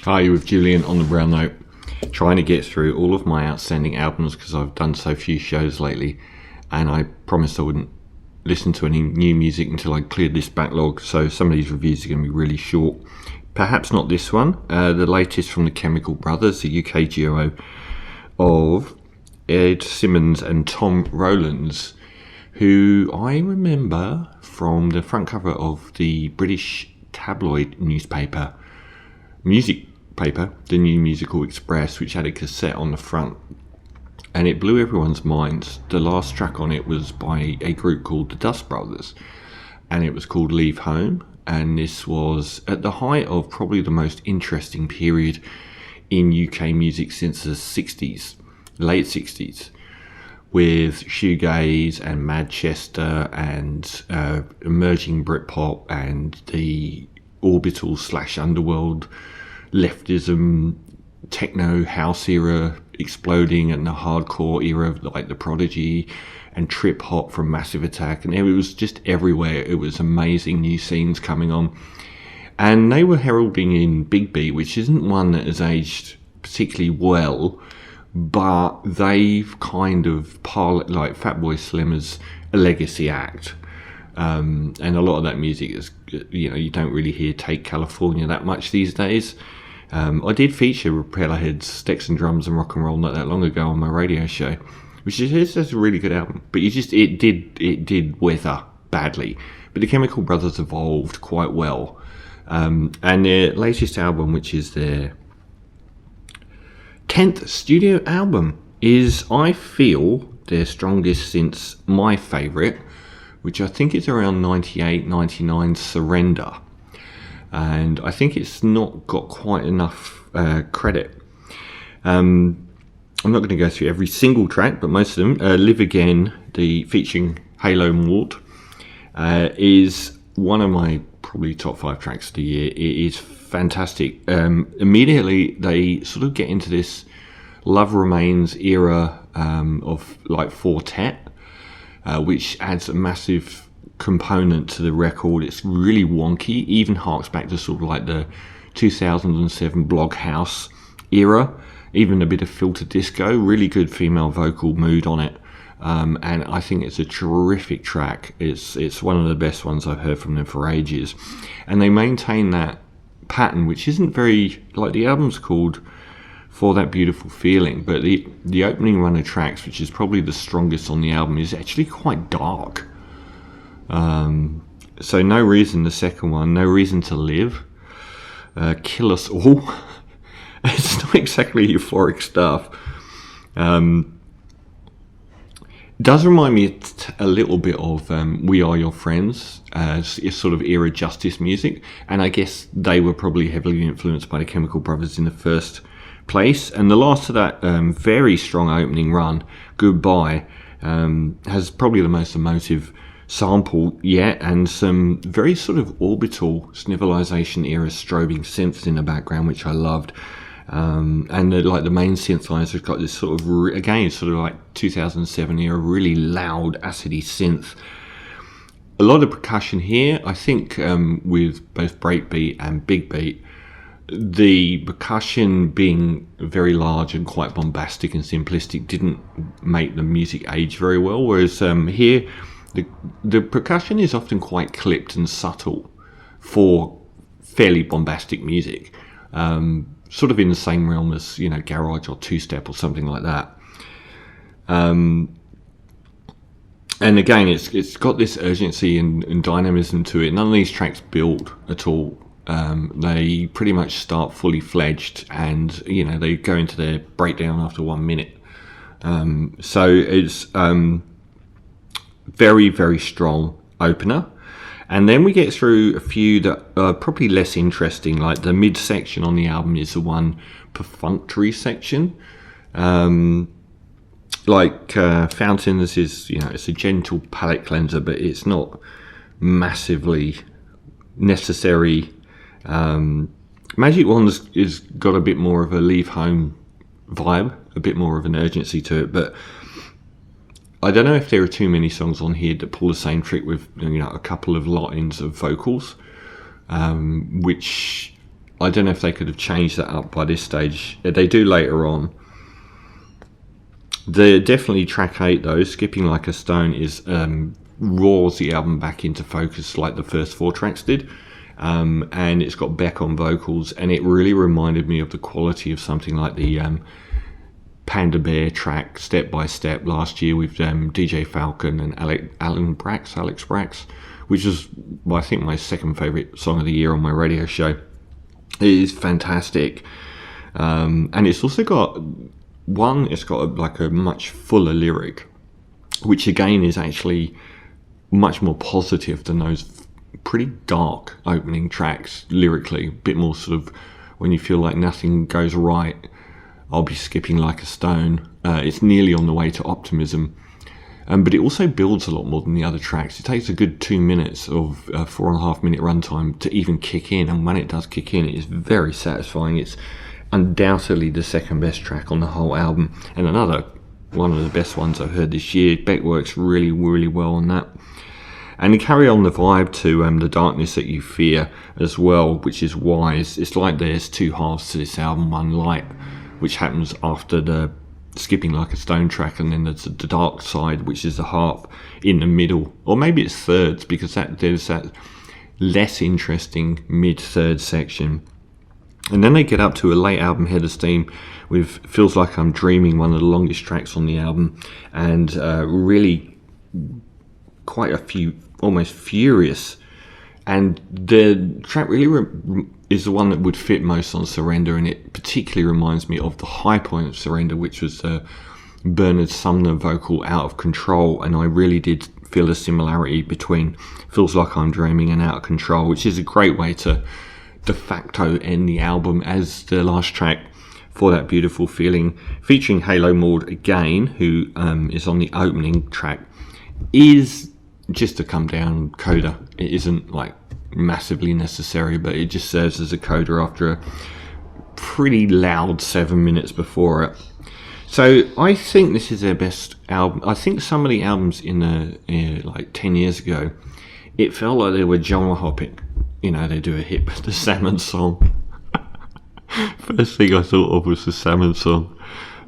Hi, with Julian on the brown note, trying to get through all of my outstanding albums because I've done so few shows lately, and I promised I wouldn't listen to any new music until I cleared this backlog, so some of these reviews are going to be really short. Perhaps not this one, the latest from the Chemical Brothers, the UK duo of Ed Simmons and Tom Rowlands, who I remember from the front cover of the British tabloid music paper, the New Musical Express, which had a cassette on the front, and it blew everyone's minds. The last track on it was by a group called the Dust Brothers, and it was called Leave Home, and this was at the height of probably the most interesting period in UK music since the 60s, late 60s, with shoegaze and Manchester and emerging Britpop and the orbital / underworld leftism, techno house era exploding, and the hardcore era like the Prodigy and trip hop from Massive Attack, and it was just everywhere. It was amazing new scenes coming on, and they were heralding in Big Beat, which isn't one that has aged particularly well, but they've kind of like Fatboy Slim as a legacy act. And a lot of that music is, you don't really hear Take California that much these days. I did feature Propellerhead's Sticks and Drums and Rock and Roll not that long ago on my radio show, which is a really good album, but it did weather badly. But the Chemical Brothers evolved quite well, and their latest album, which is their 10th studio album, is, I feel, their strongest since my favourite, which I think is around 98, 99, Surrender. And I think it's not got quite enough credit. I'm not going to go through every single track, but most of them. Live Again, featuring Halo Mort, is one of my probably top 5 tracks of the year. It is fantastic. Immediately they sort of get into this Love Remains era of like quartet, which adds a massive component to the record. It's really wonky, even harks back to sort of like the 2007 Blog House era, even a bit of filter disco. Really good female vocal mood on it, and I think it's a terrific track. It's one of the best ones I've heard from them for ages, and they maintain that pattern, which isn't very, like, the album's called For That Beautiful Feeling, but the opening run of tracks, which is probably the strongest on the album, is actually quite dark. So No Reason, the second one, No Reason to Live, Kill Us All. It's not exactly euphoric stuff. Does remind me a little bit of We Are Your Friends, it's sort of era Justice music, and I guess they were probably heavily influenced by the Chemical Brothers in the first place. And the last of that very strong opening run, Goodbye, has probably the most emotive sample yet, and some very sort of orbital Snivelization era strobing synths in the background, which I loved. And the main synthesizer got this sort of, again, sort of like 2007 era, really loud, acidy synth. A lot of percussion here. I think with both breakbeat and big beat, the percussion being very large and quite bombastic and simplistic didn't make the music age very well, whereas here the percussion is often quite clipped and subtle for fairly bombastic music, sort of in the same realm as garage or two-step or something like that. And again, it's got this urgency and dynamism to it. None of these tracks build at all. They pretty much start fully fledged, and they go into their breakdown after 1 minute. So it's very, very strong opener, and then we get through a few that are probably less interesting. Like the mid section on the album is the one perfunctory section. Fountain, this is it's a gentle palate cleanser, but it's not massively necessary. Magic Wand's is got a bit more of a Leave Home vibe, a bit more of an urgency to it, but I don't know if there are too many songs on here that pull the same trick with a couple of lines of vocals, which I don't know if they could have changed that up by this stage. They do later on. Definitely track 8 though, Skipping Like a Stone, is roars the album back into focus like the first 4 tracks did. And it's got Beck on vocals, and it really reminded me of the quality of something like the Panda Bear track Step by Step last year with DJ Falcon and Alex Brax, which is, well, I think my second favourite song of the year on my radio show. It is fantastic, and it's also got like a much fuller lyric, which again is actually much more positive than those pretty dark opening tracks lyrically. A bit more sort of, when you feel like nothing goes right, I'll be skipping like a stone. It's nearly on the way to optimism. But it also builds a lot more than the other tracks. It takes a good 2 minutes of 4.5 minute runtime to even kick in, and when it does kick in, it is very satisfying. It's undoubtedly the second best track on the whole album, and another one of the best ones I've heard this year. Beck works really, really well on that. And to carry on the vibe to The Darkness That You Fear as well, which is wise. It's like there's 2 halves to this album, one light, which happens after the Skipping Like a Stone track, and then there's the dark side, which is the half in the middle, or maybe it's thirds, because there's that less interesting mid-third section. And then they get up to a late album head of steam with Feels Like I'm Dreaming, one of the longest tracks on the album, and really quite a few, almost furious. And the track really is the one that would fit most on Surrender, and it particularly reminds me of the high point of Surrender, which was Bernard Sumner vocal Out of Control, and I really did feel a similarity between Feels Like I'm Dreaming and Out of Control, which is a great way to de facto end the album as the last track For That Beautiful Feeling, featuring Halo Maud again, who is on the opening track, is just a come down coda. It isn't like massively necessary, but it just serves as a coda after a pretty loud 7 minutes before it. So I think this is their best album. I think some of the albums in like 10 years ago, it felt like they were genre hopping. You know, they do a hit with the Salmon song. First thing I thought of was the Salmon song.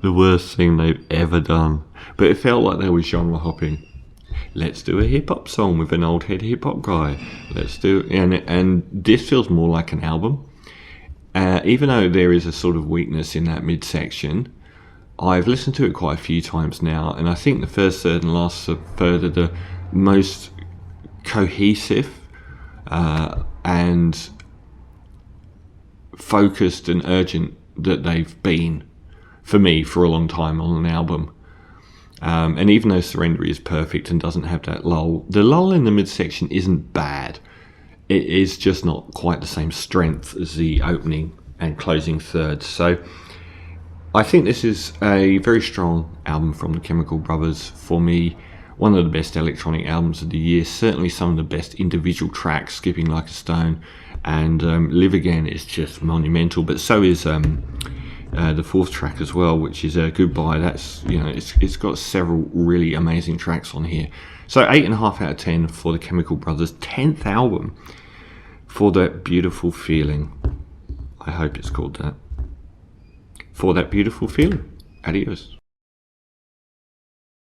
The worst thing they've ever done. But it felt like they were genre hopping. Let's do a hip-hop song with an old head hip-hop guy. Let's do, and this feels more like an album. Even though there is a sort of weakness in that midsection, I've listened to it quite a few times now, and I think the first third and last third are the most cohesive and focused and urgent that they've been, for me, for a long time on an album. And even though Surrender is perfect and doesn't have that lull, the lull in the midsection isn't bad. It is just not quite the same strength as the opening and closing thirds. So I think this is a very strong album from the Chemical Brothers. For me, one of the best electronic albums of the year. Certainly some of the best individual tracks, Skipping Like a Stone, and Live Again is just monumental. But so is the fourth track as well, which is Goodbye. That's, you know, it's got several really amazing tracks on here. So 8.5 out of 10 for the Chemical Brothers' 10th album, For That Beautiful Feeling. I hope it's called that. For That Beautiful Feeling. Adios.